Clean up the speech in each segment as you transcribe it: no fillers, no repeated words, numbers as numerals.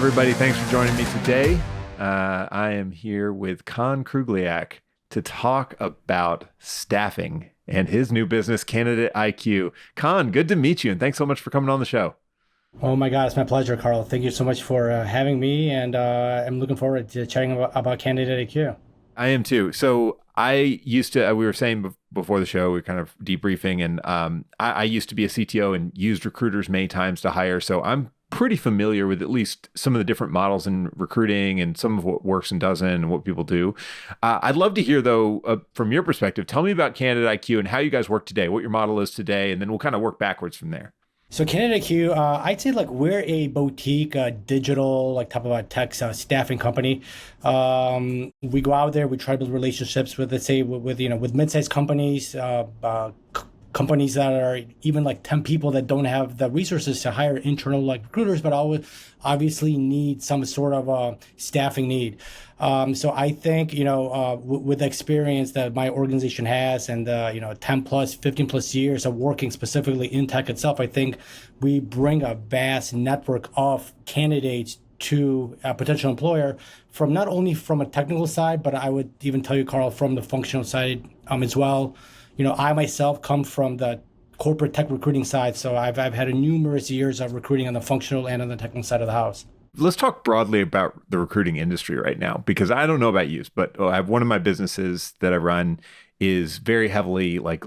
everybody. Thanks for joining me today. I am here with Kon Kruglyak to talk about staffing and his new business, Candidate IQ. Kon, good to meet you, and thanks so much for coming on the show. Oh my God, it's my pleasure, Carl. Thank you so much for having me, and I'm looking forward to chatting about Candidate IQ. I am too. So I used to, we were saying before the show, we were kind of debriefing, and I used to be a CTO and used recruiters many times to hire. So I'm pretty familiar with at least some of the different models in recruiting and some of what works and doesn't and what people do. I'd love to hear, though, from your perspective, tell me about Candidate IQ and how you guys work today, what your model is today, and then we'll kind of work backwards from there. So Candidate IQ, I'd say like we're a boutique digital like type of a tech staffing company. We go out there, we try to build relationships with, let's say, with mid-sized companies, companies that are even like 10 people that don't have the resources to hire internal like recruiters, but always obviously need some sort of staffing need. So I think, with the experience that my organization has and, 10 plus, 15 plus years of working specifically in tech itself, I think we bring a vast network of candidates to a potential employer from not only from a technical side, but I would even tell you, Carl, from the functional side as well. I myself come from the corporate tech recruiting side, so I've had numerous years of recruiting on the functional and on the technical side of the house. Let's talk broadly about the recruiting industry right now, because I don't know about you, but I have one of my businesses that I run is very heavily like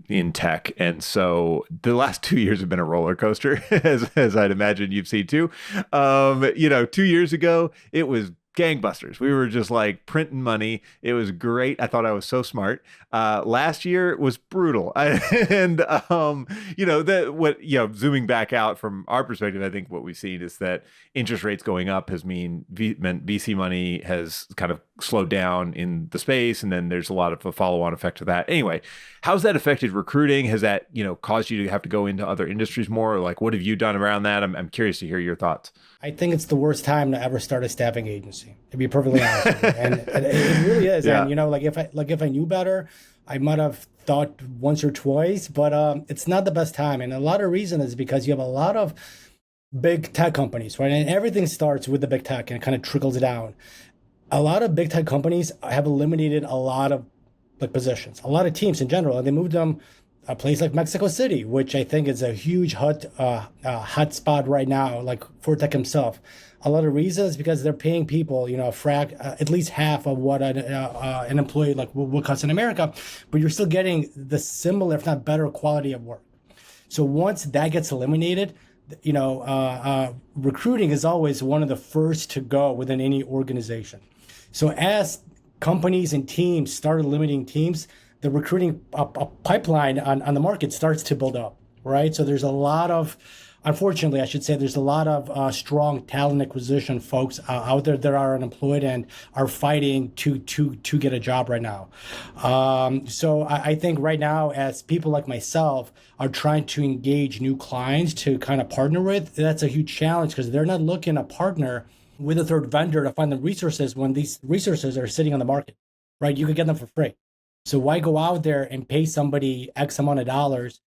in tech. And so the last 2 years have been a roller coaster, as I'd imagine you've seen too. 2 years ago, it was gangbusters. We were just like printing money. It was great. I thought I was so smart. Last year was brutal. Zooming back out from our perspective, I think what we've seen is that interest rates going up meant VC money has kind of slowed down in the space. And then there's a lot of a follow-on effect to that. Anyway, how's that affected recruiting? Has that, caused you to have to go into other industries more? Or like, what have you done around that? I'm curious to hear your thoughts. I think it's the worst time to ever start a staffing agency, to be perfectly honest with you. And it really is. Yeah. And if I knew better, I might have thought once or twice, but it's not the best time. And a lot of reason is because you have a lot of big tech companies, right? And everything starts with the big tech and it kind of trickles down. A lot of big tech companies have eliminated a lot of like positions, a lot of teams in general, and they moved them a place like Mexico City, which I think is a huge hot spot right now, like for tech himself. A lot of reasons because they're paying people, at least half of what an employee like would cost in America, but you're still getting the similar, if not better, quality of work. So once that gets eliminated, recruiting is always one of the first to go within any organization. So as companies and teams start limiting teams, the recruiting pipeline on the market starts to build up, right? So there's a lot of, unfortunately, I should say, there's a lot of strong talent acquisition folks out there that are unemployed and are fighting to get a job right now. So I think right now, as people like myself are trying to engage new clients to kind of partner with, that's a huge challenge because they're not looking to partner with a third vendor to find the resources when these resources are sitting on the market, right? You could get them for free. So why go out there and pay somebody X amount of dollars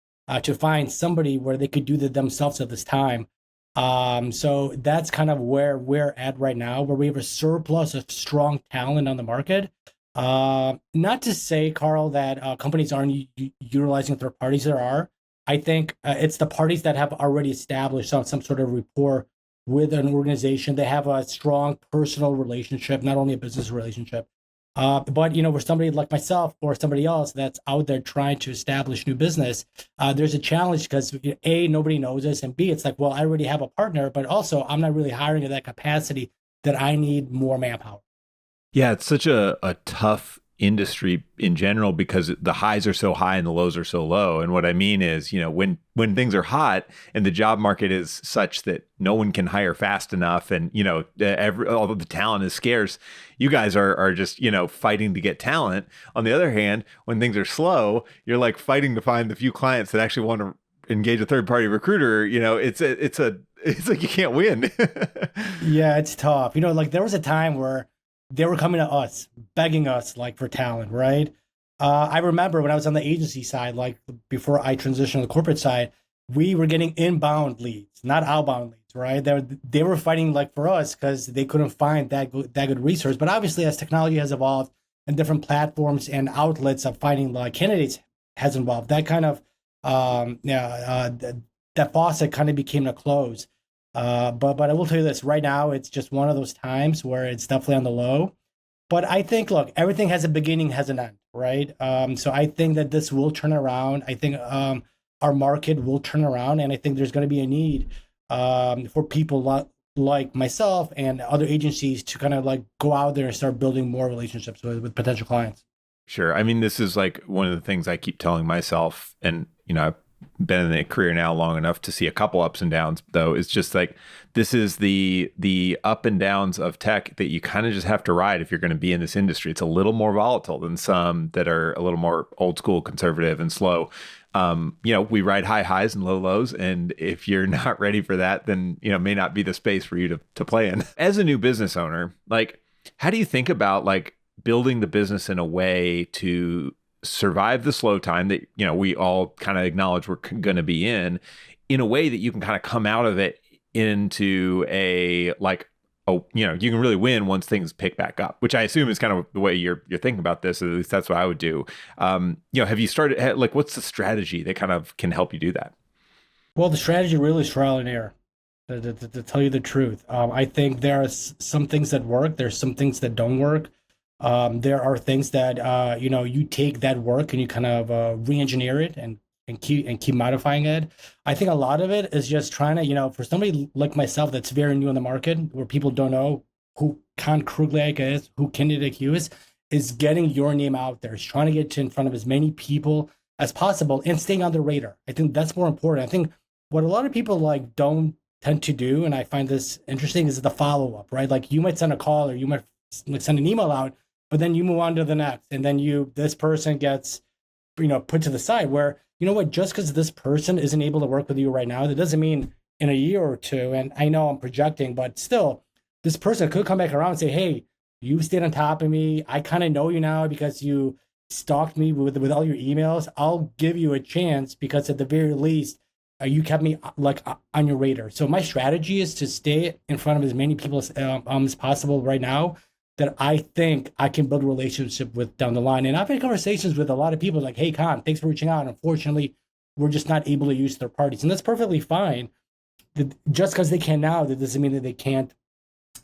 to find somebody where they could do that themselves at this time? So that's kind of where we're at right now, where we have a surplus of strong talent on the market. Not to say, Carl, that companies aren't utilizing third parties. There are. I think it's the parties that have already established some sort of rapport with an organization. They have a strong personal relationship, not only a business relationship. But with somebody like myself or somebody else that's out there trying to establish new business, there's a challenge because A, nobody knows us, and B, it's like, well, I already have a partner, but also I'm not really hiring at that capacity that I need more manpower. Yeah, it's such a tough industry in general because the highs are so high and the lows are so low. And what I mean is, when things are hot and the job market is such that no one can hire fast enough, and although the talent is scarce, you guys are just fighting to get talent. On the other hand, when things are slow, you're like fighting to find the few clients that actually want to engage a third party recruiter. It's like you can't win. Yeah, it's tough. Like there was a time where they were coming to us, begging us like for talent, right? I remember when I was on the agency side, like before I transitioned to the corporate side, we were getting inbound leads, not outbound leads, right? They were fighting like for us because they couldn't find that good resource. But obviously, as technology has evolved and different platforms and outlets of finding like candidates has evolved, that kind of that faucet kind of became a close. But I will tell you this right now, it's just one of those times where it's definitely on the low. But I think, look, everything has a beginning, has an end, right? So I think that this will turn around. I think our market will turn around, and I think there's going to be a need for people like myself and other agencies to kind of like go out there and start building more relationships with potential clients. Sure. I mean, this is like one of the things I keep telling myself, and I've been in a career now long enough to see a couple ups and downs, though. It's just like this is the up and downs of tech that you kind of just have to ride if you're going to be in this industry. It's a little more volatile than some that are a little more old school, conservative, and slow. We ride high highs and low lows, and if you're not ready for that, then may not be the space for you to play in. As a new business owner, like, how do you think about like building the business in a way to survive the slow time that we all kind of acknowledge we're going to be in a way that you can kind of come out of it into a like, oh, you can really win once things pick back up, which I assume is kind of the way you're thinking about this. At least that's what I would do. Have you started, like, what's the strategy that kind of can help you do that? Well, the strategy really is trial and error. To tell you the truth, I think there are some things that work. There's some things that don't work. There are things that you take that work and you kind of re-engineer it and keep modifying it. I think a lot of it is just trying to, for somebody like myself that's very new in the market, where people don't know who Kon Kruglyak is, who Karl Hughes is, getting your name out there, is trying to get in front of as many people as possible and staying on the radar. I think that's more important. I think what a lot of people like don't tend to do, and I find this interesting, is the follow-up, right? Like you might send a call or you might send an email out, but then you move on to the next, and then this person gets, put to the side. Where, you know what, just because this person isn't able to work with you right now, that doesn't mean in a year or two, and I know I'm projecting, but still, this person could come back around and say, hey, you stayed on top of me. I kind of know you now because you stalked me with all your emails. I'll give you a chance because at the very least, you kept me like on your radar. So my strategy is to stay in front of as many people as possible right now that I think I can build a relationship with down the line. And I've had conversations with a lot of people like, hey, Kon, thanks for reaching out. Unfortunately, we're just not able to use third parties. And that's perfectly fine. Just because they can now, that doesn't mean that they can't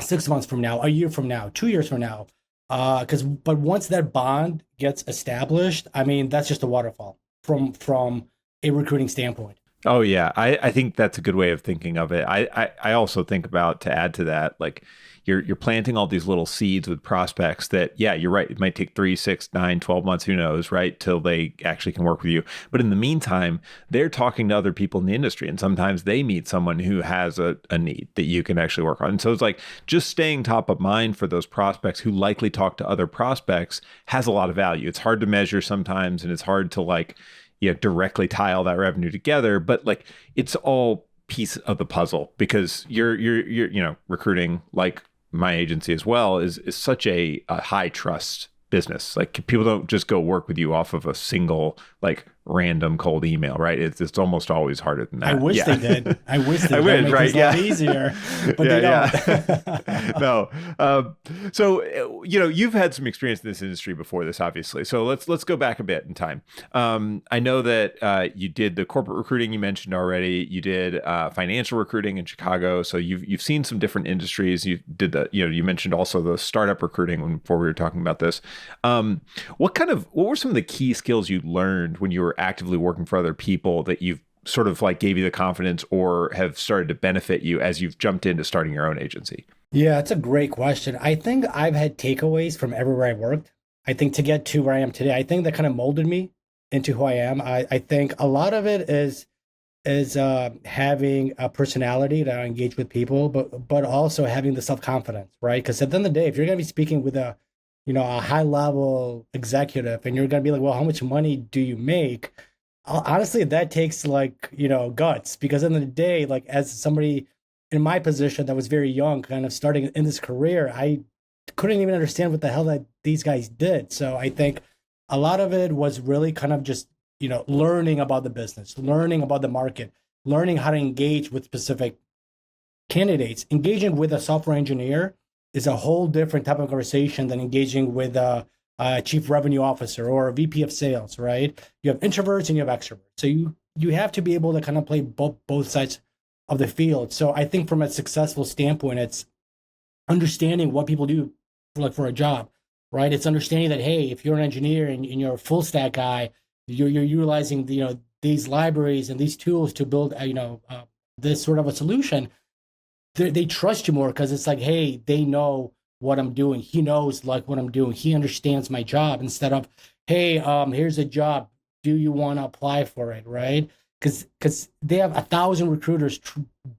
6 months from now, a year from now, 2 years from now. But once that bond gets established, I mean, that's just a waterfall from a recruiting standpoint. Oh yeah, I think that's a good way of thinking of it. I also think about, to add to that, like you're planting all these little seeds with prospects that, yeah, you're right, it might take 3, 6, 9, 12 months, who knows, right, till they actually can work with you. But in the meantime, they're talking to other people in the industry, and sometimes they meet someone who has a need that you can actually work on. And so it's like just staying top of mind for those prospects who likely talk to other prospects has a lot of value. It's hard to measure sometimes, and it's hard to like directly tie all that revenue together, but like it's all piece of the puzzle, because you're recruiting, like my agency as well, is such a high trust business. Like people don't just go work with you off of a single like random cold email, right? It's almost always harder than that. I wish they did. I wish they did. Make right? it a lot easier, but they don't. No. So you've had some experience in this industry before this, obviously. So let's go back a bit in time. I know that you did the corporate recruiting you mentioned already. You did financial recruiting in Chicago. So you've seen some different industries. You did you mentioned also the startup recruiting before we were talking about this. What were some of the key skills you learned when you were actively working for other people that you've sort of like gave you the confidence or have started to benefit you as you've jumped into starting your own agency? Yeah, it's a great question. I think I've had takeaways from everywhere I worked. I think to get to where I am today, I think that kind of molded me into who I am. I think a lot of it is having a personality to engage with people, but also having the self-confidence, right? Because at the end of the day, if you're going to be speaking with a high level executive and you're going to be like, well, how much money do you make? Honestly, that takes like, guts, because at the end of the day, like as somebody in my position that was very young, kind of starting in this career, I couldn't even understand what the hell that these guys did. So I think a lot of it was really kind of just, learning about the business, learning about the market, learning how to engage with specific candidates, engaging with a software engineer is a whole different type of conversation than engaging with a chief revenue officer or a VP of sales, right? You have introverts and you have extroverts. So you have to be able to kind of play both sides of the field. So I think from a successful standpoint, it's understanding what people do for a job, right? It's understanding that, hey, if you're an engineer and you're a full stack guy, you're utilizing these libraries and these tools to build this sort of a solution. They trust you more because it's like, hey, they know what I'm doing. He knows like what I'm doing. He understands my job instead of, hey, here's a job. Do you want to apply for it, right? Because they have 1,000 recruiters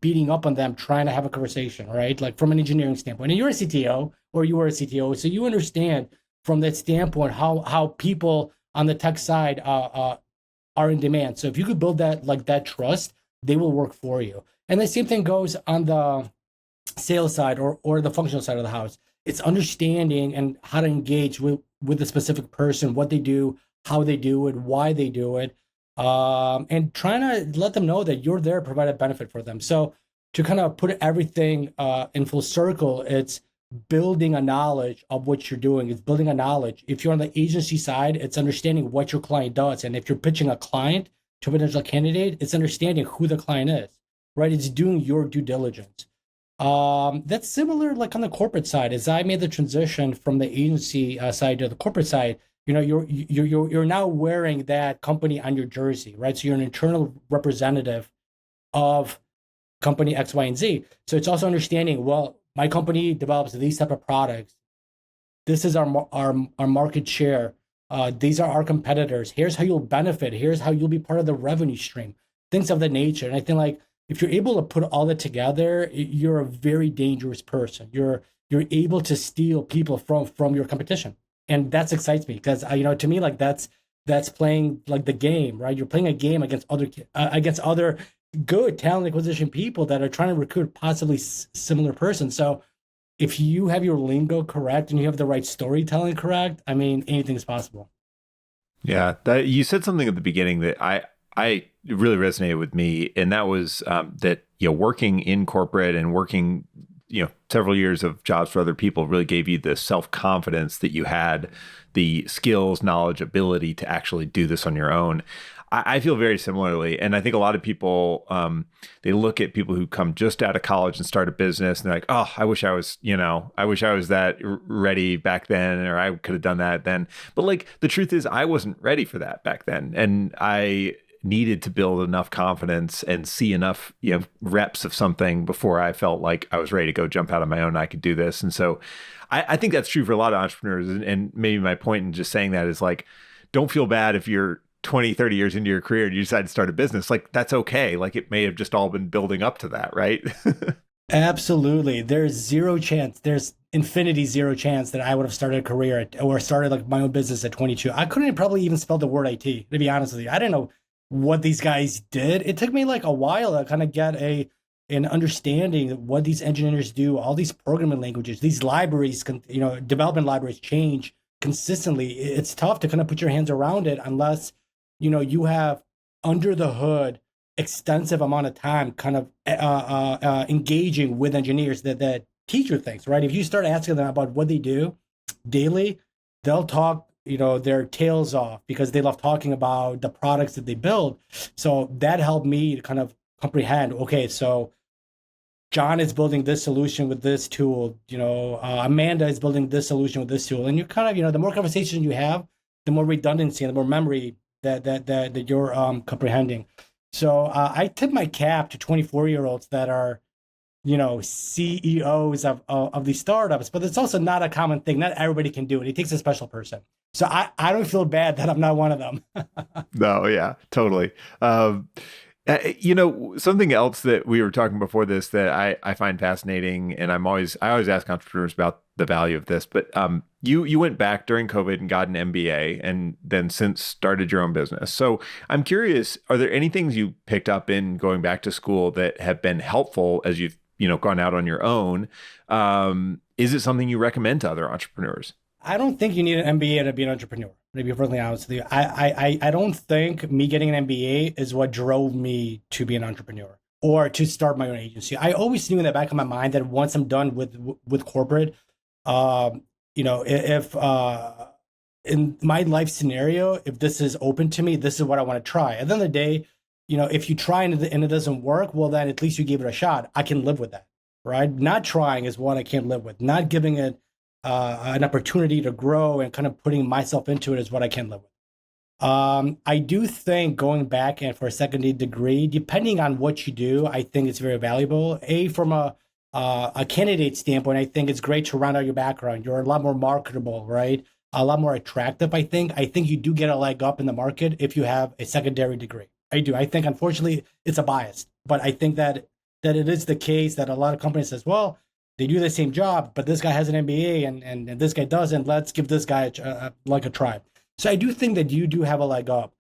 beating up on them trying to have a conversation, right? Like from an engineering standpoint. And you're a CTO or you were a CTO, so you understand from that standpoint how people on the tech side are in demand. So if you could build that trust, they will work for you. And the same thing goes on the sales side or the functional side of the house. It's understanding and how to engage with a specific person, what they do, how they do it, why they do it, and trying to let them know that you're there to provide a benefit for them. So to kind of put everything in full circle, it's building a knowledge of what you're doing. It's building a knowledge. If you're on the agency side, it's understanding what your client does. And if you're pitching a client to a potential candidate, it's understanding who the client is, right? It's doing your due diligence. That's similar like on the corporate side. As I made the transition from the agency side to the corporate side, you're now wearing that company on your jersey, right? So you're an internal representative of company X, Y, and Z. So it's also understanding, well, my company develops these type of products. This is our market share. These are our competitors. Here's how you'll benefit. Here's how you'll be part of the revenue stream. Things of that nature. And I think like if you're able to put all that together, you're a very dangerous person. You're able to steal people from your competition. And that excites me because to me, like that's playing like the game, right? You're playing a game against other good talent acquisition people that are trying to recruit possibly similar persons. So if you have your lingo correct and you have the right storytelling correct, I mean, anything's possible. Yeah, you said something at the beginning that I really resonated with me, and that was that working in corporate and working several years of jobs for other people really gave you the self-confidence that you had the skills, knowledge, ability to actually do this on your own. I feel very similarly. And I think a lot of people, they look at people who come just out of college and start a business and they're like, oh, I wish I was that ready back then, or I could have done that then. But like, the truth is I wasn't ready for that back then. And I needed to build enough confidence and see enough, reps of something before I felt like I was ready to go jump out on my own and I could do this. And so I think that's true for a lot of entrepreneurs. And maybe my point in just saying that is like, don't feel bad if you're 20, 30 years into your career and you decide to start a business. Like, that's okay. Like, it may have just all been building up to that, right? Absolutely. There's zero chance. There's infinity zero chance that I would have started a career or started like my own business at 22. I couldn't probably even spell the word IT, to be honest with you. I didn't know what these guys did. It took me like a while to kind of get an understanding of what these engineers do, all these programming languages, these libraries, development libraries change consistently. It's tough to kind of put your hands around it unless you have under the hood extensive amount of time kind of engaging with engineers that teach you things, right? If you start asking them about what they do daily, they'll talk their tails off because they love talking about the products that they build. So that helped me to kind of comprehend, okay, so John is building this solution with this tool, Amanda is building this solution with this tool. And you kind of, the more conversation you have, the more redundancy and the more memory that you're comprehending. So I tip my cap to 24-year-olds that are, CEOs of these startups, but it's also not a common thing. Not everybody can do it. It takes a special person. So I don't feel bad that I'm not one of them. No, yeah, totally. Something else that we were talking before this that I find fascinating, and I always ask entrepreneurs about the value of this, but you went back during COVID and got an MBA and then since started your own business. So I'm curious, are there any things you picked up in going back to school that have been helpful as you've gone out on your own? Is it something you recommend to other entrepreneurs? I don't think you need an MBA to be an entrepreneur. To be perfectly honest with you, I don't think me getting an MBA is what drove me to be an entrepreneur. or to start my own agency. I always knew in the back of my mind that once I'm done with corporate, um, if in my life scenario, if this is open to me, this is what I want to try. At the end of the day, if you try and it doesn't work, well, then at least you gave it a shot. I can live with that, right? Not trying is what I can't live with. Not giving it an opportunity to grow and kind of putting myself into it is what I can't live with. I do think going back and for a secondary degree, depending on what you do, I think it's very valuable. From a candidate standpoint, I think it's great to round out your background. You're a lot more marketable, right? A lot more attractive. I think. I think you do get a leg up in the market if you have a secondary degree. I do. I think unfortunately it's a bias, but I think that it is the case that a lot of companies says, well, they do the same job, but this guy has an MBA and this guy doesn't. Let's give this guy like a try. So I do think that you do have a leg up.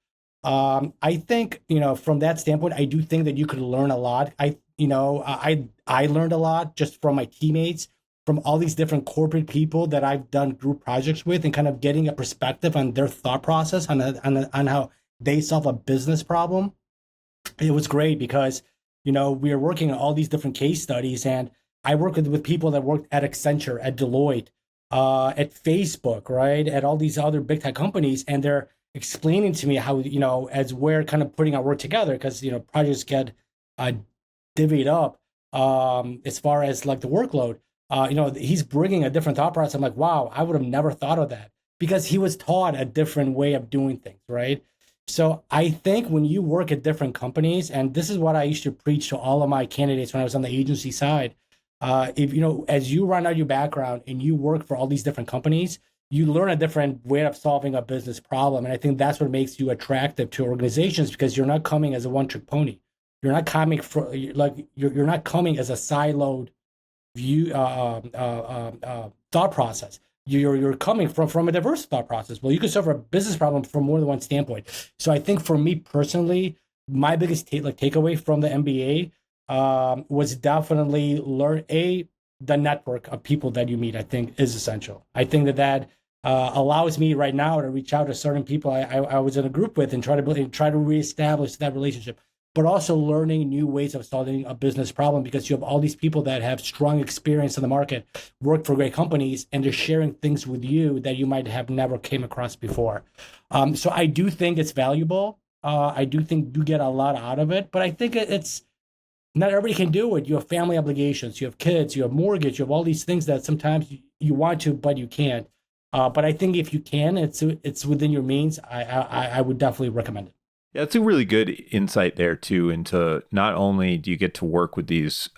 I think, from that standpoint, I do think that you could learn a lot. I learned a lot just from my teammates, from all these different corporate people that I've done group projects with, and kind of getting a perspective on their thought process on how they solve a business problem. It was great because, we are working on all these different case studies, and I work with people that worked at Accenture, at Deloitte, at Facebook, right, at all these other big tech companies, and they're explaining to me how, as we're kind of putting our work together, because projects get divvied up as far as like the workload. He's bringing a different thought process. I'm like, wow, I would have never thought of that because he was taught a different way of doing things, right? So I think when you work at different companies, and this is what I used to preach to all of my candidates when I was on the agency side, if as you run out your background and you work for all these different companies, you learn a different way of solving a business problem, and I think that's what makes you attractive to organizations because you're not coming as a one-trick pony. You're not coming you're not coming as a siloed view thought process. You're coming from a diverse thought process. Well, you can solve a business problem from more than one standpoint. So I think for me personally, my biggest takeaway from the MBA was definitely the network of people that you meet. I think is essential. I think that allows me right now to reach out to certain people I was in a group with and try to reestablish that relationship, but also learning new ways of solving a business problem because you have all these people that have strong experience in the market, work for great companies, and they're sharing things with you that you might have never came across before. So I do think it's valuable. I do think you get a lot out of it, but I think it's not everybody can do it. You have family obligations, you have kids, you have mortgage, you have all these things that sometimes you want to, but you can't. But I think if you can, it's within your means. I would definitely recommend it. Yeah, it's a really good insight there too into not only do you get to work with these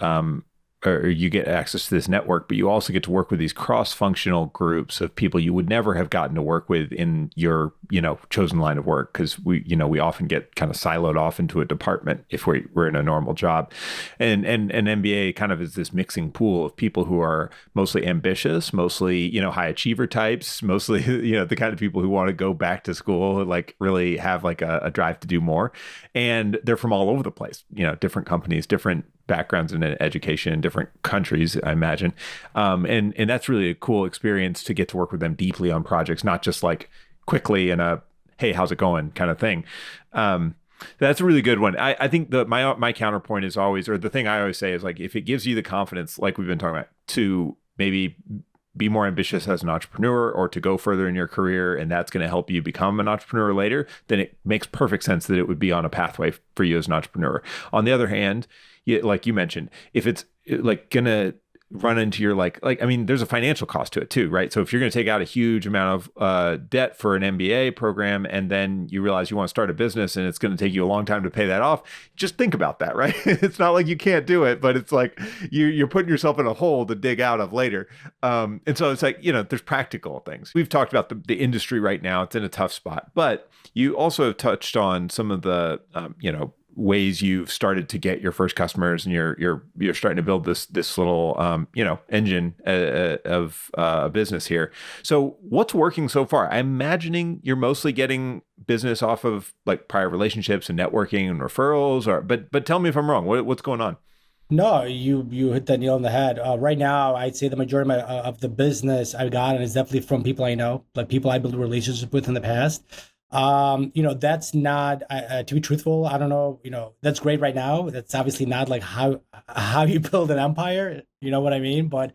or you get access to this network, but you also get to work with these cross-functional groups of people you would never have gotten to work with in your, chosen line of work. Cause we often get kind of siloed off into a department if we're in a normal job. And MBA kind of is this mixing pool of people who are mostly ambitious, mostly, high achiever types, mostly, the kind of people who want to go back to school, like really have like a drive to do more. And they're from all over the place, different companies, different backgrounds in education in different countries, I imagine. And that's really a cool experience to get to work with them deeply on projects, not just like quickly in a, hey, how's it going kind of thing. That's a really good one. I think my counterpoint is always, or the thing I always say is like, if it gives you the confidence, like we've been talking about, to maybe be more ambitious as an entrepreneur or to go further in your career, and that's going to help you become an entrepreneur later, then it makes perfect sense that it would be on a pathway for you as an entrepreneur. On the other hand, like you mentioned, if it's like going to run into your there's a financial cost to it too, right? So if you're going to take out a huge amount of debt for an MBA program and then you realize you want to start a business and it's going to take you a long time to pay that off, just think about that, right? It's not like you can't do it, but it's like you're putting yourself in a hole to dig out of later. And so it's like, there's practical things. We've talked about the industry right now. It's in a tough spot, but you also touched on some of the, ways you've started to get your first customers, and you're starting to build this little engine of a business here. So what's working so far? I'm imagining you're mostly getting business off of like prior relationships and networking and referrals, but tell me if I'm wrong. What's going on? No, you hit that nail on the head. Right now, I'd say the majority of the business I've gotten is definitely from people I know, like people I built a relationship with in the past. That's not, to be truthful, I don't know, that's great right now. That's obviously not like how you build an empire, you know what I mean? But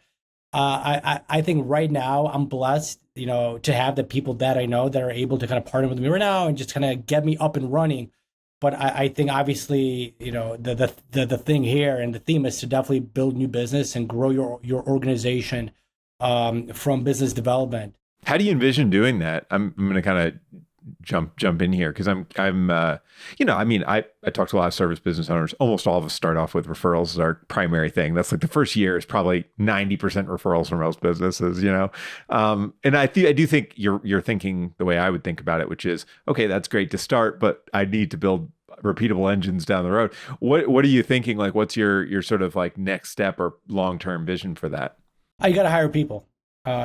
I think right now I'm blessed, to have the people that I know that are able to kind of partner with me right now and just kind of get me up and running. But I think obviously, the thing here and the theme is to definitely build new business and grow your organization from business development. How do you envision doing that? I'm going to kind of jump in here because I talk to a lot of service business owners. Almost all of us start off with referrals as our primary thing. That's like the first year is probably 90% referrals from most businesses, and I do think you're thinking the way I would think about it, which is, okay, that's great to start, but I need to build repeatable engines down the road. What are you thinking? Like, what's your sort of like next step or long-term vision for that? You got to hire people.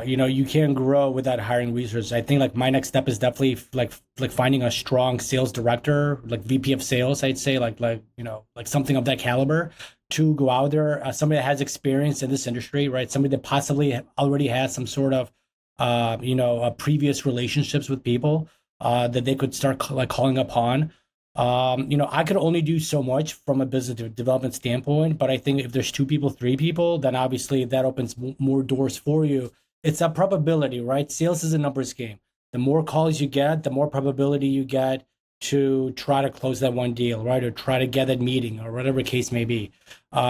You can't grow without hiring resources. I think like my next step is definitely like finding a strong sales director, like VP of sales, I'd say like something of that caliber to go out there, somebody that has experience in this industry, right? Somebody that possibly already has some sort of, previous relationships with people that they could start calling upon. I could only do so much from a business development standpoint, but I think if there's two people, three people, then obviously that opens more doors for you. It's a probability, right? Sales is a numbers game. The more calls you get, the more probability you get to try to close that one deal, right? Or try to get that meeting or whatever case may be.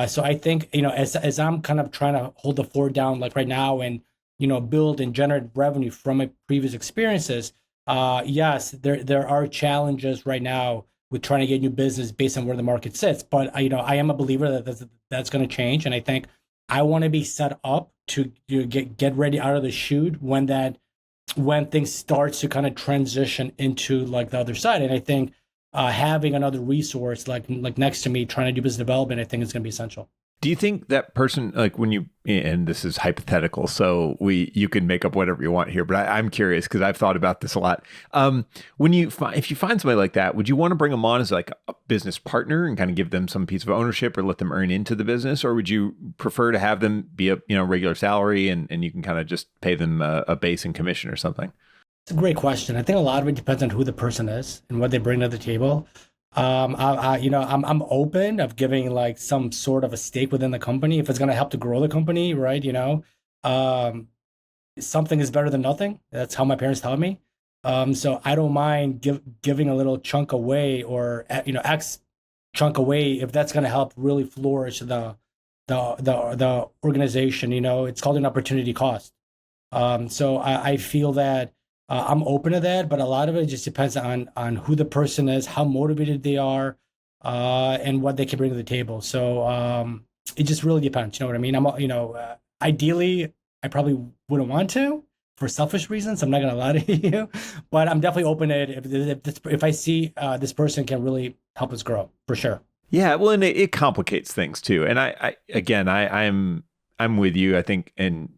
So I think, as I'm kind of trying to hold the fort down like right now and, build and generate revenue from my previous experiences, yes, there are challenges right now with trying to get new business based on where the market sits. But, I am a believer that that's going to change. And I think I want to be set up to get ready out of the chute when things starts to kind of transition into like the other side. And I think having another resource like next to me trying to do business development, I think is going to be essential. Do you think that person, like when you, and this is hypothetical, so you can make up whatever you want here, but I'm curious because I've thought about this a lot. If you find somebody like that, would you want to bring them on as like a business partner and kind of give them some piece of ownership or let them earn into the business? Or would you prefer to have them be a, regular salary and you can kind of just pay them a base and commission or something? It's a great question. I think a lot of it depends on who the person is and what they bring to the table. I'm open of giving like some sort of a stake within the company if it's going to help to grow the company, right? Something is better than nothing. That's how my parents taught me. So I don't mind giving a little chunk away or X chunk away if that's going to help really flourish the organization. It's called an opportunity cost. So I feel that. I'm open to that, but a lot of it just depends on who the person is, how motivated they are, and what they can bring to the table. So it just really depends. You know what I mean? Ideally, I probably wouldn't want to for selfish reasons. I'm not gonna lie to you, but I'm definitely open to it if I see this person can really help us grow for sure. Yeah, well, and it complicates things too. And I'm with you. I think, and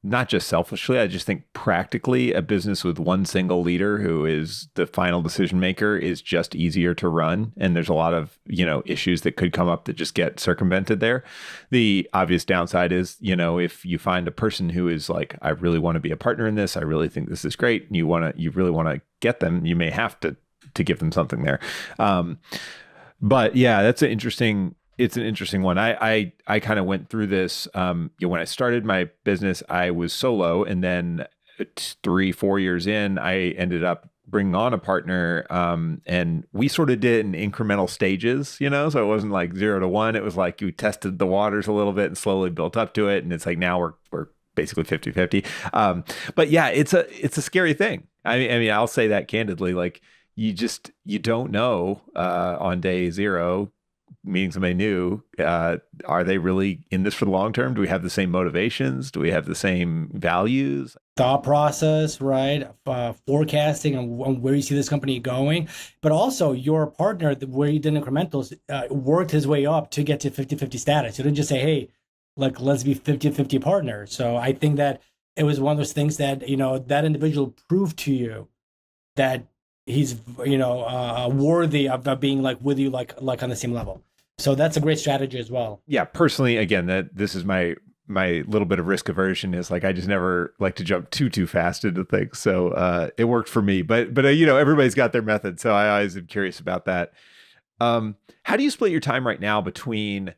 not just selfishly, I just think practically a business with one single leader who is the final decision maker is just easier to run. And there's a lot of, issues that could come up that just get circumvented there. The obvious downside is, if you find a person who is like, I really want to be a partner in this, I really think this is great, and you really want to get them, you may have to give them something there. But yeah, it's an interesting one. I kind of went through this. When I started my business, I was solo, and then 3-4 years in, I ended up bringing on a partner, and we sort of did it in incremental stages, so it wasn't like 0 to 1. It was like you tested the waters a little bit and slowly built up to it, and it's like now we're basically 50-50. But yeah, it's a scary thing. I mean, I'll say that candidly. Like you don't know on day 0. Meeting somebody new, are they really in this for the long term? Do we have the same motivations? Do we have the same values? Thought process, right? Forecasting and where you see this company going. But also your partner, where you did incrementals, worked his way up to get to 50-50 status. You didn't just say, hey, like, let's be 50-50 partners. So I think that it was one of those things that, that individual proved to you that he's, worthy of being like with you, like on the same level. So that's a great strategy as well. Yeah, personally, again, that this is my my little bit of risk aversion is like I just never like to jump too fast into things. So it worked for me. But everybody's got their method. So I always am curious about that. How do you split your time right now between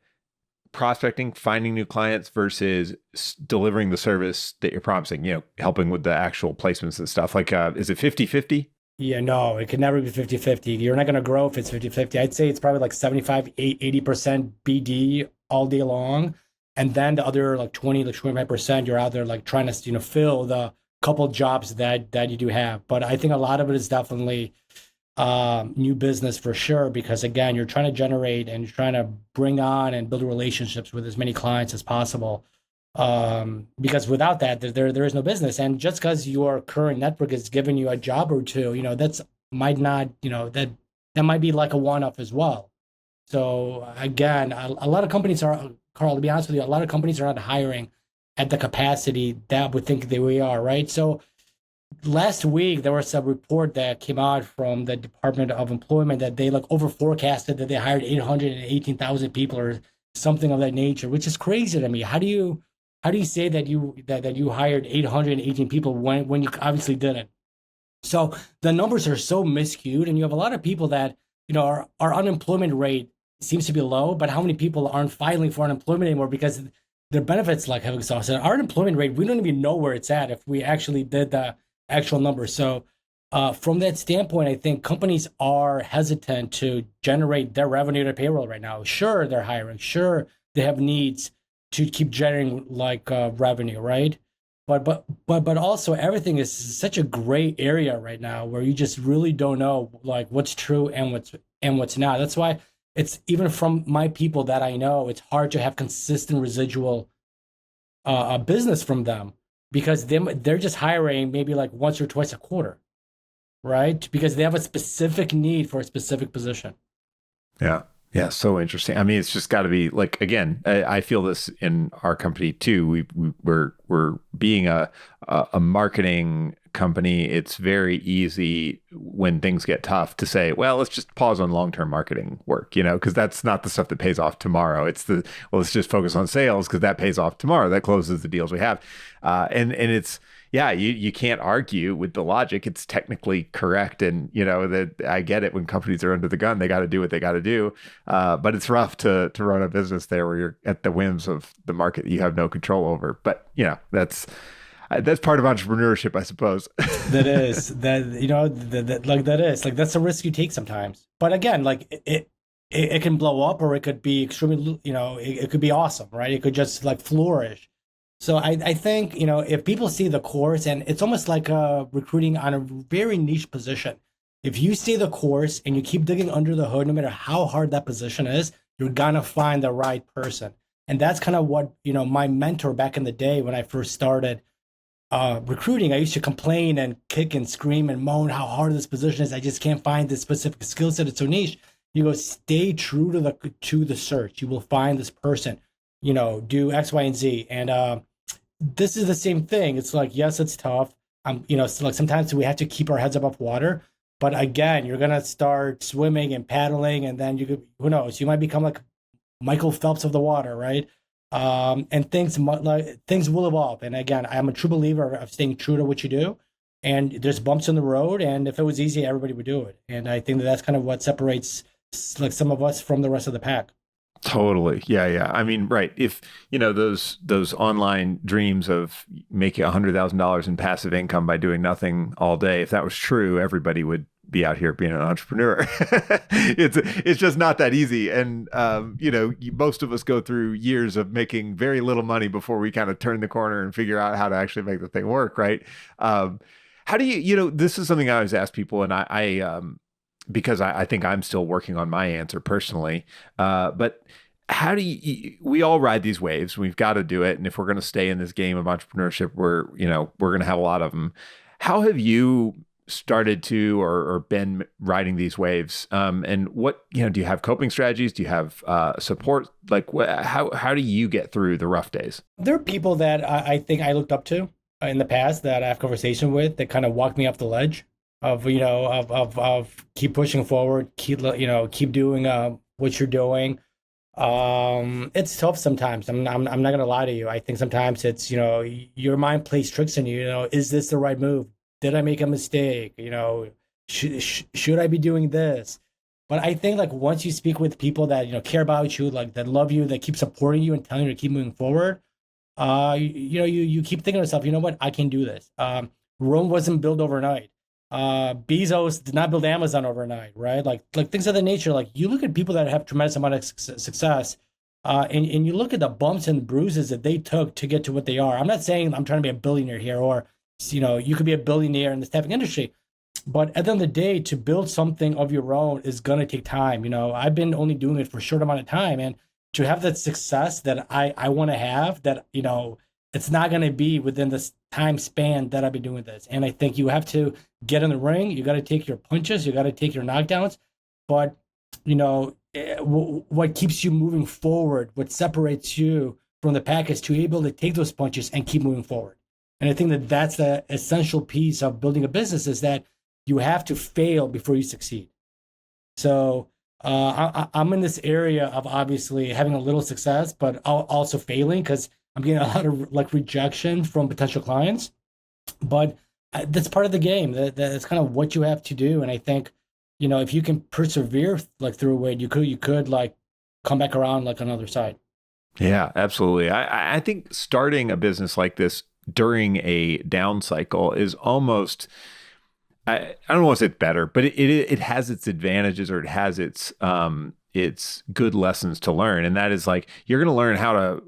prospecting, finding new clients versus delivering the service that you're promising, helping with the actual placements and stuff? Like, is it 50-50? Yeah, no, it could never be 50-50. You're not going to grow if it's 50-50. I'd say it's probably like 75, 80% BD all day long. And then the other like 20, like 25%, you're out there like trying to, fill the couple jobs that you do have. But I think a lot of it is definitely new business for sure, because again, you're trying to generate and you're trying to bring on and build relationships with as many clients as possible. Because without that, there is no business. And just because your current network is giving you a job or two, that's might not, that might be like a one-off as well. So again, a lot of companies are, Carl, to be honest with you, a lot of companies are not hiring at the capacity that we think we are, right? So last week, there was a report that came out from the Department of Employment that they like over forecasted that they hired 818,000 people or something of that nature, which is crazy to me. How do you say that you hired 818 people when you obviously didn't? So the numbers are so miscued, and you have a lot of people that our unemployment rate seems to be low, but how many people aren't filing for unemployment anymore because their benefits like have exhausted? Our unemployment rate, we don't even know where it's at if we actually did the actual numbers. So from that standpoint, I think companies are hesitant to generate their revenue to payroll right now. Sure, they're hiring. Sure, they have needs to keep generating like revenue, right? But also everything is such a gray area right now where you just really don't know like what's true and what's not. That's why it's, even from my people that I know, it's hard to have consistent residual business from them, because they're just hiring maybe like once or twice a quarter, right? Because they have a specific need for a specific position. Yeah. Yeah. So interesting. I mean, it's just got to be like, again, I feel this in our company too. We're being a marketing company. It's very easy when things get tough to say, well, let's just pause on long-term marketing work, because that's not the stuff that pays off tomorrow. It's let's just focus on sales because that pays off tomorrow. That closes the deals we have. And it's, yeah, you can't argue with the logic. It's technically correct. And, that I get it when companies are under the gun, they got to do what they got to do. But it's rough to run a business there where you're at the whims of the market that you have no control over. But, that's part of entrepreneurship, I suppose. That is that's a risk you take sometimes. But again, like it can blow up, or it could be extremely, it could be awesome, right? It could just like flourish. So I think, if people see the course, and it's almost like recruiting on a very niche position. If you see the course and you keep digging under the hood, no matter how hard that position is, you're gonna find the right person. And that's kind of what, my mentor back in the day when I first started recruiting, I used to complain and kick and scream and moan how hard this position is. I just can't find this specific skill set. It's so niche. You go, stay true to the search. You will find this person. Do X, Y, and Z. And this is the same thing. It's like, yes, it's tough. It's like sometimes we have to keep our heads above water. But again, you're gonna start swimming and paddling, and then who knows? You might become like Michael Phelps of the water, right? And things will evolve. And again, I'm a true believer of staying true to what you do. And there's bumps in the road, and if it was easy, everybody would do it. And I think that's kind of what separates like some of us from the rest of the pack. Totally. Yeah. I mean, right. If, those online dreams of making $100,000 in passive income by doing nothing all day, if that was true, everybody would be out here being an entrepreneur. It's just not that easy. And, most of us go through years of making very little money before we kind of turn the corner and figure out how to actually make the thing work. Right. How do this is something I always ask people, and I because I think I'm still working on my answer personally. But how do we all ride these waves? We've got to do it. And if we're going to stay in this game of entrepreneurship, we're going to have a lot of them. How have you started to or been riding these waves? And what, do you have coping strategies? Do you have support? Like how do you get through the rough days? There are people that I think I looked up to in the past that I have conversation with that kind of walked me off the ledge of keep pushing forward, keep doing what you're doing. It's tough sometimes. I'm not gonna lie to you. I think sometimes it's, your mind plays tricks on you. Is this the right move? Did I make a mistake? Should I be doing this? But I think like once you speak with people that care about you, like that love you, that keep supporting you and telling you to keep moving forward, you keep thinking to yourself, you know what, I can do this. Rome wasn't built overnight. Bezos did not build Amazon overnight, right? Like things of that nature. Like you look at people that have tremendous amount of success, and you look at the bumps and bruises that they took to get to what they are. I'm not saying I'm trying to be a billionaire here, or you could be a billionaire in the staffing industry, but at the end of the day, to build something of your own is gonna take time. I've been only doing it for a short amount of time, and to have that success that I want to have, that it's not going to be within this time span that I've been doing this. And I think you have to get in the ring. You got to take your punches. You got to take your knockdowns. But, what keeps you moving forward, what separates you from the pack is to be able to take those punches and keep moving forward. And I think that that's the essential piece of building a business, is that you have to fail before you succeed. So I'm in this area of obviously having a little success, but also failing because I'm getting a lot of like rejection from potential clients. But that's part of the game. That's kind of what you have to do. And I think, if you can persevere like through it, you could like come back around like on the other side. Yeah, absolutely. I think starting a business like this during a down cycle is almost, I don't want to say better, but it has its advantages, or it has its good lessons to learn. And that is like, you're going to learn how to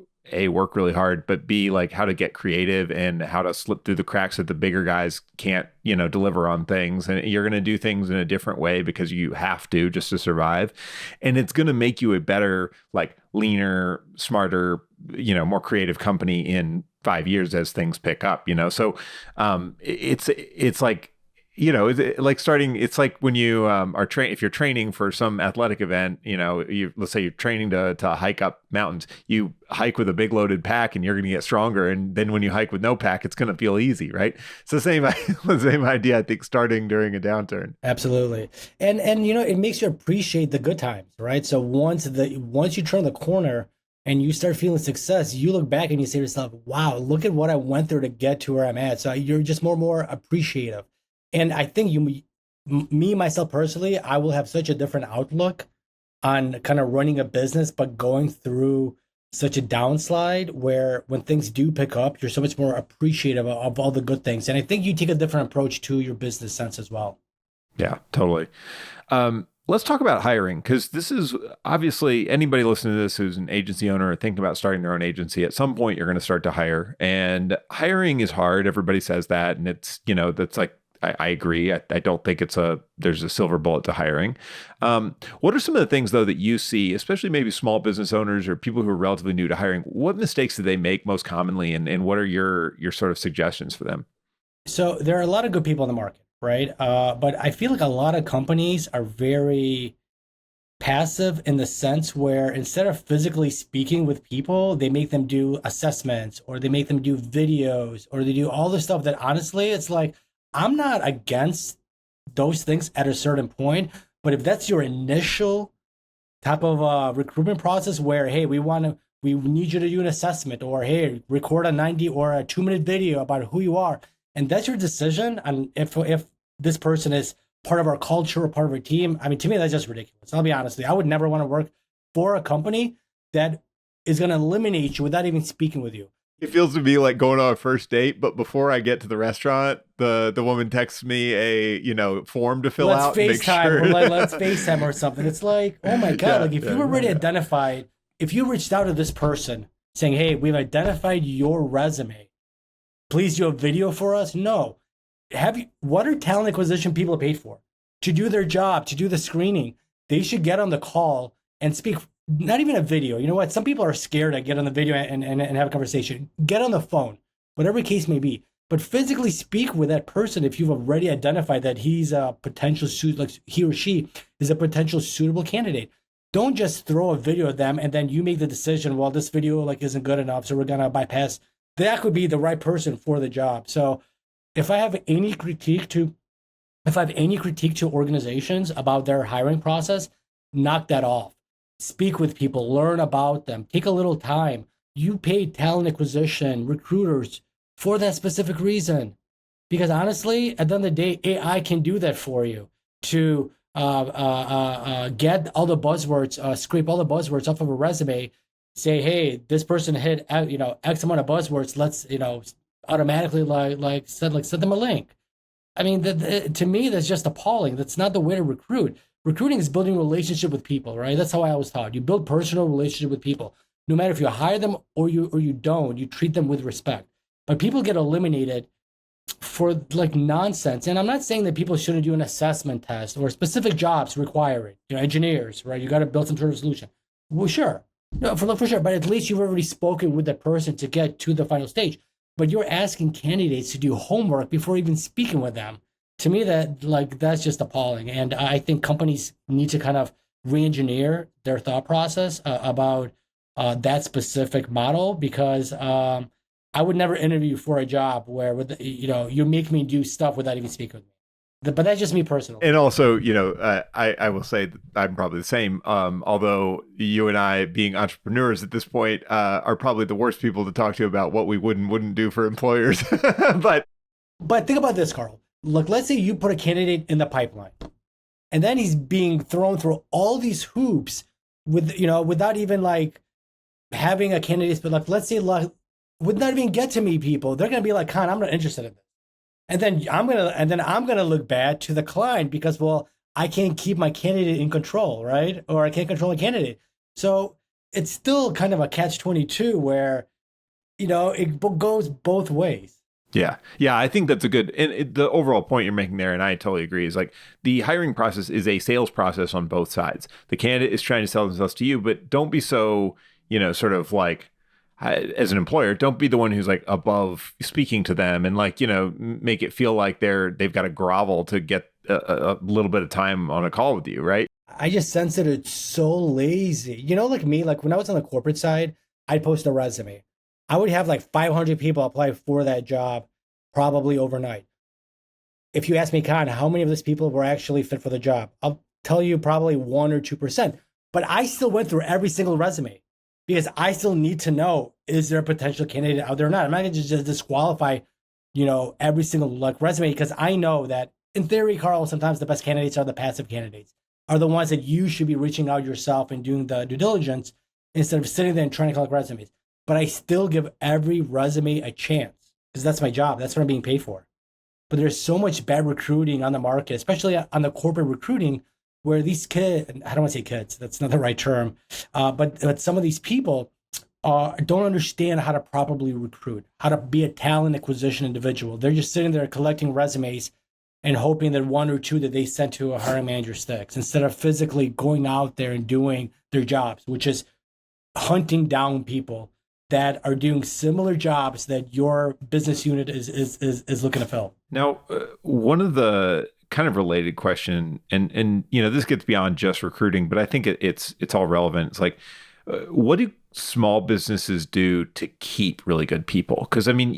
work really hard, but B, like how to get creative and how to slip through the cracks that the bigger guys can't, deliver on things. And you're going to do things in a different way because you have to, just to survive. And it's going to make you a better, like leaner, smarter, more creative company in 5 years as things pick up, So it's like, it's like when you if you're training for some athletic event, let's say you're training to hike up mountains, you hike with a big loaded pack and you're going to get stronger. And then when you hike with no pack, it's going to feel easy, right? It's the same idea, I think, starting during a downturn. Absolutely. And it makes you appreciate the good times, right? So once you turn the corner and you start feeling success, you look back and you say to yourself, wow, look at what I went through to get to where I'm at. So you're just more and more appreciative. And I think me, myself personally, I will have such a different outlook on kind of running a business, but going through such a downslide where when things do pick up, you're so much more appreciative of all the good things. And I think you take a different approach to your business sense as well. Yeah, totally. Let's talk about hiring, because this is obviously, anybody listening to this who's an agency owner or thinking about starting their own agency, at some point you're going to start to hire, and hiring is hard. Everybody says that. And it's, that's like, I agree. I don't think there's a silver bullet to hiring. What are some of the things, though, that you see, especially maybe small business owners or people who are relatively new to hiring? What mistakes do they make most commonly, and what are your sort of suggestions for them? So there are a lot of good people in the market, right? But I feel like a lot of companies are very passive in the sense where instead of physically speaking with people, they make them do assessments, or they make them do videos, or they do all this stuff that honestly, it's like, I'm not against those things at a certain point, but if that's your initial type of recruitment process where, hey, we need you to do an assessment, or hey, record a 90 or a 2-minute video about who you are, and that's your decision, and if this person is part of our culture or part of our team, I mean, to me, that's just ridiculous. I'll be honest, I would never want to work for a company that is going to eliminate you without even speaking with you. It feels to me like going on a first date, but before I get to the restaurant, the woman texts me a form to fill out. Let's FaceTime or something. It's like, oh my God, like if you already identified, if you reached out to this person saying, hey, we've identified your resume, please do a video for us. No. What are talent acquisition people paid for? To do their job, to do the screening. They should get on the call and speak. Not even a video. You know what? Some people are scared to get on the video and have a conversation. Get on the phone, whatever case may be. But physically speak with that person if you've already identified that he's a potential he or she is a potential suitable candidate. Don't just throw a video at them and then you make the decision, well, this video isn't good enough, so we're gonna bypass. That could be the right person for the job. So if I have any critique to organizations about their hiring process, knock that off. speak with people, learn about them, take a little time. You pay talent acquisition, recruiters for that specific reason. Because honestly, at the end of the day, AI can do that for you to get all the buzzwords, scrape all the buzzwords off of a resume, say, hey, this person hit X amount of buzzwords. Let's automatically send them a link. I mean, to me, that's just appalling. That's not the way to recruit. Recruiting is building a relationship with people, right? That's how I always taught. You build personal relationship with people. No matter if you hire them or you don't, you treat them with respect. But people get eliminated for like nonsense. And I'm not saying that people shouldn't do an assessment test or specific jobs require it. Engineers, right? You got to build some sort of solution. Well, sure. No, for sure. But at least you've already spoken with that person to get to the final stage. But you're asking candidates to do homework before even speaking with them. To me, that's just appalling. And I think companies need to kind of re-engineer their thought process about that specific model, because I would never interview for a job where you make me do stuff without even speaking with me. But that's just me personally. And also, I will say that I'm probably the same. Although you and I, being entrepreneurs at this point, are probably the worst people to talk to about what we wouldn't do for employers. But think about this, Carl. Look, let's say you put a candidate in the pipeline, and then he's being thrown through all these hoops without even like having a candidate. But like, let's say would not even get to meet people. They're gonna be like, Kon, I'm not interested in this. And then I'm gonna look bad to the client because, well, I can't keep my candidate in control, right? Or I can't control a candidate. So it's still kind of a catch-22 where, it goes both ways. Yeah. I think that's a good, and the overall point you're making there, and I totally agree, is like the hiring process is a sales process on both sides. The candidate is trying to sell themselves to you, but don't be so, sort of like, as an employer, don't be the one who's like above speaking to them and like, make it feel like they've got to grovel to get a little bit of time on a call with you, right? I just sense that it's so lazy. Like me, like when I was on the corporate side, I'd post a resume. I would have like 500 people apply for that job probably overnight. If you ask me, Kon, how many of these people were actually fit for the job? I'll tell you probably 1 or 2%. But I still went through every single resume, because I still need to know, is there a potential candidate out there or not? I'm not going to just disqualify, every single resume, because I know that in theory, Carl, sometimes the best candidates are the passive candidates, are the ones that you should be reaching out yourself and doing the due diligence instead of sitting there and trying to collect resumes. But I still give every resume a chance because that's my job. That's what I'm being paid for. But there's so much bad recruiting on the market, especially on the corporate recruiting, where these kids, I don't want to say kids, that's not the right term, but some of these people don't understand how to properly recruit, how to be a talent acquisition individual. They're just sitting there collecting resumes and hoping that 1 or 2 that they sent to a hiring manager sticks, instead of physically going out there and doing their jobs, which is hunting down people that are doing similar jobs that your business unit is looking to fill. Now, one of the kind of related question, and this gets beyond just recruiting, but I think it's all relevant. It's like, what do small businesses do to keep really good people? Because I mean,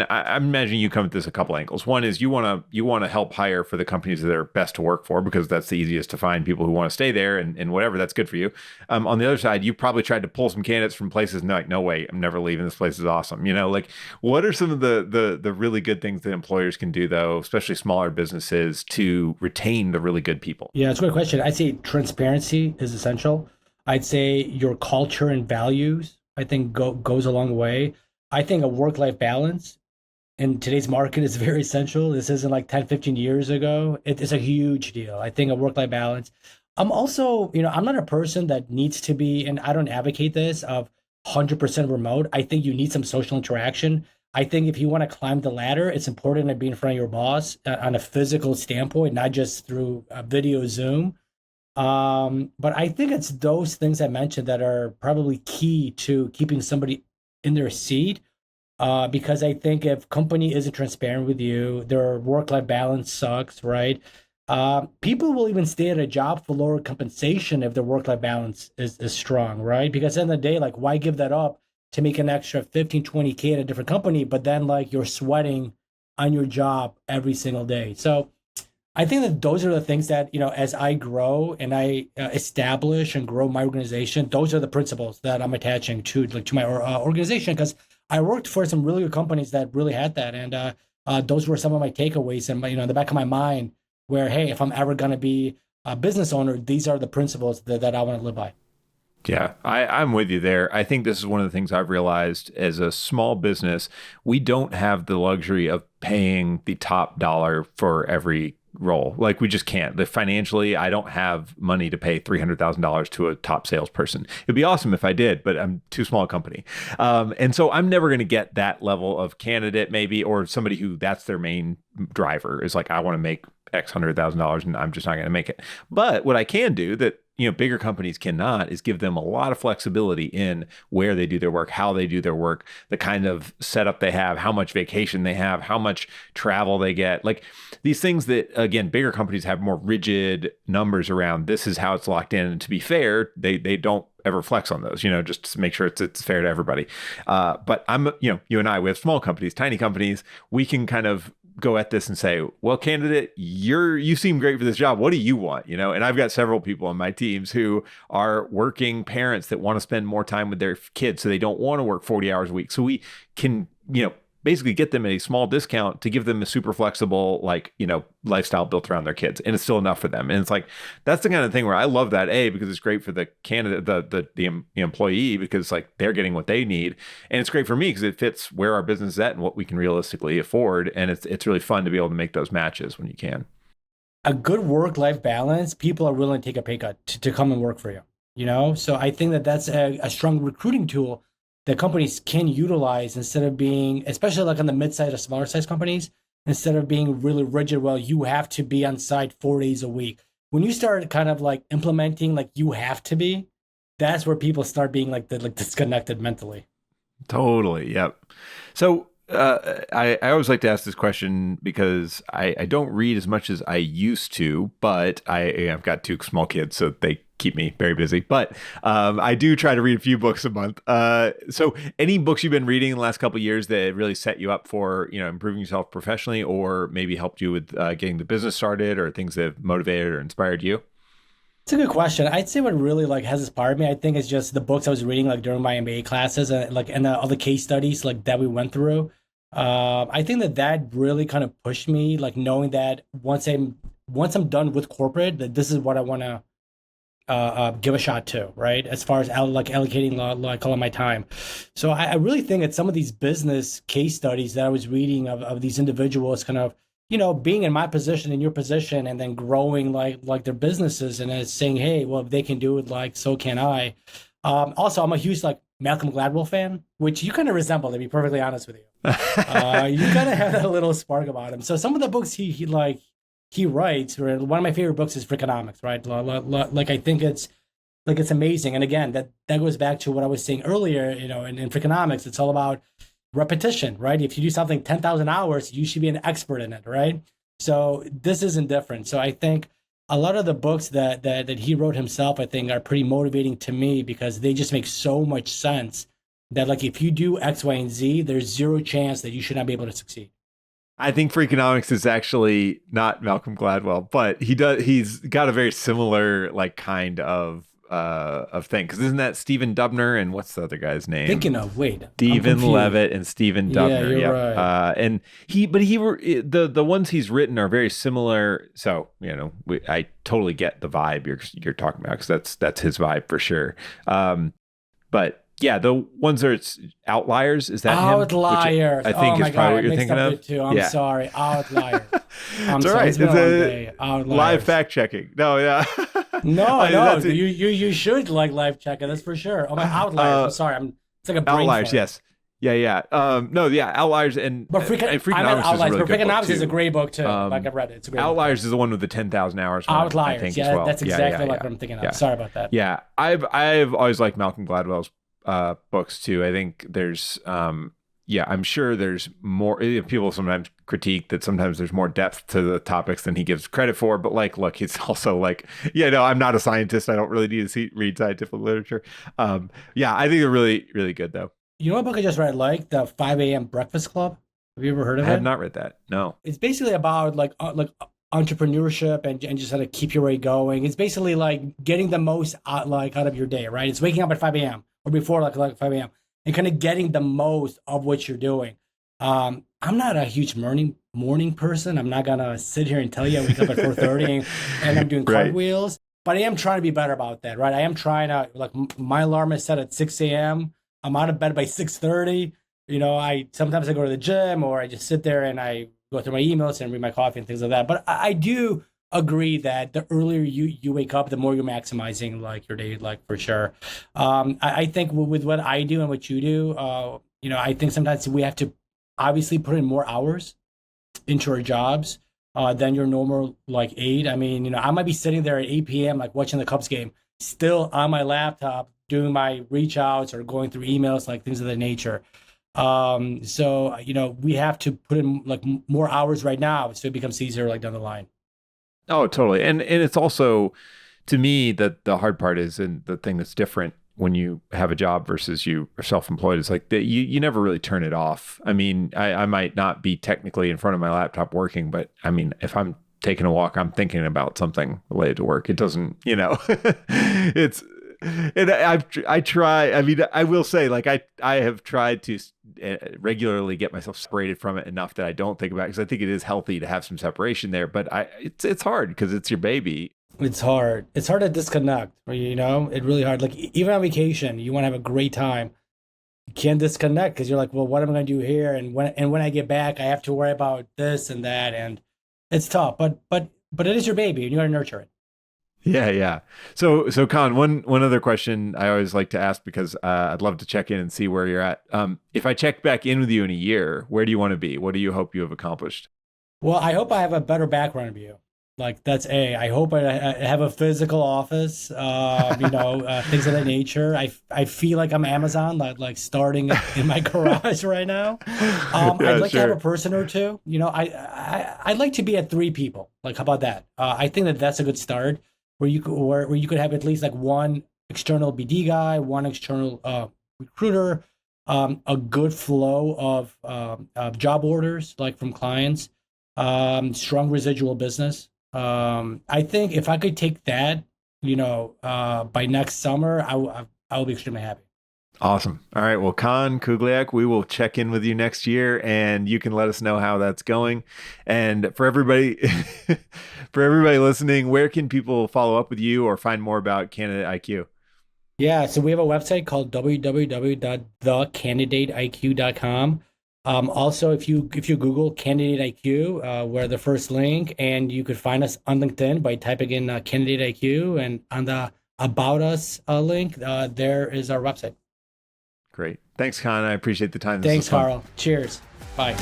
I'm imagining you come at this a couple angles. One is you want to help hire for the companies that are best to work for, because that's the easiest to find people who want to stay there and whatever, that's good for you. On the other side, you probably tried to pull some candidates from places and they're like, no way, I'm never leaving. This place is awesome. Like, what are some of the really good things that employers can do, though, especially smaller businesses, to retain the really good people? Yeah, it's a good question. I'd say transparency is essential. I'd say your culture and values, I think, goes a long way. I think a work-life balance in today's market is very essential. This isn't like 10, 15 years ago. It's a huge deal. I think a work-life balance. I'm also, I'm not a person that needs to be, and I don't advocate this, of 100% remote. I think you need some social interaction. I think if you want to climb the ladder, it's important to be in front of your boss on a physical standpoint, not just through a video Zoom. But I think it's those things I mentioned that are probably key to keeping somebody in their seat. Because I think if company isn't transparent with you, their work-life balance sucks, right? People will even stay at a job for lower compensation if their work-life balance is strong, right? Because at the end of the day, like, why give that up to make an extra 15, 20K at a different company, but then like you're sweating on your job every single day. So I think that those are the things that, as I grow and I establish and grow my organization, those are the principles that I'm attaching to my organization, because I worked for some really good companies that really had that. And those were some of my takeaways and in the back of my mind where, hey, if I'm ever going to be a business owner, these are the principles that I want to live by. Yeah, I'm with you there. I think this is one of the things I've realized as a small business. We don't have the luxury of paying the top dollar for every role. Like we just can't. Financially, I don't have money to pay $300,000 to a top salesperson. It'd be awesome if I did, but I'm too small a company. And so I'm never going to get that level of candidate maybe, or somebody who that's their main driver is like, I want to make X $100,000 and I'm just not going to make it. But what I can do that bigger companies cannot is give them a lot of flexibility in where they do their work, how they do their work, the kind of setup they have, how much vacation they have, how much travel they get. Like these things that, again, bigger companies have more rigid numbers around. This is how it's locked in. And to be fair, they don't ever flex on those, just to make sure it's fair to everybody. But you and I, we have small companies, tiny companies. We can kind of go at this and say, well, candidate, you seem great for this job. What do you want? And I've got several people on my teams who are working parents that want to spend more time with their kids. So they don't want to work 40 hours a week. So we can, basically get them a small discount to give them a super flexible, lifestyle built around their kids. And it's still enough for them. And it's like, that's the kind of thing where I love that, because it's great for the candidate, the employee, because they're getting what they need. And it's great for me because it fits where our business is at and what we can realistically afford. And it's really fun to be able to make those matches when you can. A good work-life balance, people are willing to take a pay cut to come and work for you, So I think that that's a strong recruiting tool that companies can utilize instead of being, especially on the mid-sized or smaller size companies, instead of being really rigid, well, you have to be on site 4 days a week. When you start kind of implementing you have to be, that's where people start being disconnected mentally. Totally. Yep. So I always like to ask this question because I don't read as much as I used to, but I've got two small kids, so they keep me very busy. But I do try to read a few books a month. So any books you've been reading in the last couple of years that really set you up for improving yourself professionally, or maybe helped you with getting the business started, or things that have motivated or inspired you? It's a good question. I'd say what really has inspired me, I think, is just the books I was reading during my MBA classes and all the case studies that we went through. I think that really kind of pushed me, knowing that once I'm done with corporate, that this is what I want to give a shot to, right? As far as allocating all of my time. So I really think that some of these business case studies that I was reading of these individuals kind of, being in my position, in your position, and then growing their businesses, and then saying, hey, well, if they can do it, so can I. Also, I'm a huge Malcolm Gladwell fan, which you kind of resemble, to be perfectly honest with you. You kind of have that little spark about him. So some of the books he writes, or one of my favorite books is Freakonomics, right? I think it's amazing. And again, that goes back to what I was saying earlier, in Freakonomics, it's all about repetition, right? If you do something 10,000 hours, you should be an expert in it, right? So this isn't different. So I think a lot of the books that he wrote himself, I think, are pretty motivating to me because they just make so much sense that if you do X, Y, and Z, there's zero chance that you should not be able to succeed. I think Freakonomics is actually not Malcolm Gladwell, but he's got a very similar kind of thing. Because isn't that Stephen Dubner and what's the other guy's name? Stephen Levitt and Stephen Dubner. Yeah, you're right. And the ones he's written are very similar. So I totally get the vibe you're talking about, because that's his vibe for sure. But yeah, the ones that it's Outliers, is that Outliers? Him? I think is probably what you're thinking of. Too. I'm sorry, Outliers. I'm sorry. It's a live fact checking. No, yeah. No. You should live check it. That's for sure. Oh my, Outliers. I'm sorry. It's like a brain Outliers. fart. Yes. Yeah. Outliers But Freakonomics is a great book too. I've read it. It's a great Outliers book. is the one with the 10,000 hours. Outliers. I think, yeah, as well. That's exactly what I'm thinking of. Sorry about that. Yeah, I've always liked Malcolm Gladwell's books too. I think there's I'm sure there's more. People sometimes critique that sometimes there's more depth to the topics than he gives credit for. But look, he's also I'm not a scientist. I don't really need to read scientific literature. I think they're really, really good though. You know what book I just read? The 5 a.m. Breakfast Club. Have you ever heard of it? I have not read that. No. It's basically about entrepreneurship and just how to keep your way going. It's basically like getting the most out of your day, right? It's waking up at 5 a.m. or before like 5 a.m. and kind of getting the most of what you're doing. I'm not a huge morning person. I'm not gonna sit here and tell you I wake up at 4:30 and I'm doing cartwheels, but I am trying to be better about that, right? I am trying to, like, my alarm is set at 6 a.m. I'm out of bed by 6:30. I sometimes I go to the gym or I just sit there and I go through my emails and read my coffee and things like that. But I do agree that the earlier you wake up, the more you're maximizing like your day, like, for sure. I think with what I do and what you do, I think sometimes we have to obviously put in more hours into our jobs than your normal like 8. I mean, I might be sitting there at 8 p.m. like watching the Cubs game, still on my laptop doing my reach outs or going through emails, like things of that nature. So we have to put in like more hours right now so it becomes easier like down the line. Oh, totally. And it's also, to me, that the hard part is, and the thing that's different when you have a job versus you are self-employed, is like that you never really turn it off. I mean, I might not be technically in front of my laptop working, but I mean, if I'm taking a walk, I'm thinking about something related to work. It doesn't, it's, and I try, I mean, I will say, like, I have tried to regularly get myself separated from it enough that I don't think about it, because I think it is healthy to have some separation there, but it's hard because it's your baby. It's hard. It's hard to disconnect, it's really hard. Like, even on vacation, you want to have a great time. You can't disconnect because you're like, well, what am I going to do here? And when I get back, I have to worry about this and that. And it's tough, but it is your baby and you got to nurture it. Yeah. So Kon, one other question I always like to ask, because I'd love to check in and see where you're at. If I check back in with you in a year, where do you want to be? What do you hope you have accomplished? Well, I hope I have a better background of you. Like, that's I hope I have a physical office, things of that nature. I feel like I'm Amazon, like starting in my garage right now. I'd like to have a person or two. I'd like to be at 3 people. Like, how about that? I think that's a good start, where you could have at least like one external BD guy, one external recruiter, a good flow of job orders, like, from clients, strong residual business. I think if I could take that, by next summer, I will be extremely happy. Awesome. All right. Well, Kon Kruglyak, we will check in with you next year, and you can let us know how that's going. And for everybody, listening, where can people follow up with you or find more about Candidate IQ? Yeah. So we have a website called www.thecandidateiq.com. Also, if you Google Candidate IQ, we're the first link, and you could find us on LinkedIn by typing in Candidate IQ, and on the About Us link, there is our website. Great. Thanks, Kon. I appreciate the time. Thanks, Carl. Cheers. Bye.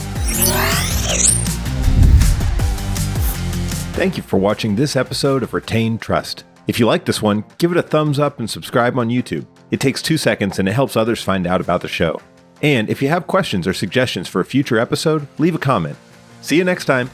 Thank you for watching this episode of Retain Trust. If you like this one, give it a thumbs up and subscribe on YouTube. It takes 2 seconds and it helps others find out about the show. And if you have questions or suggestions for a future episode, leave a comment. See you next time.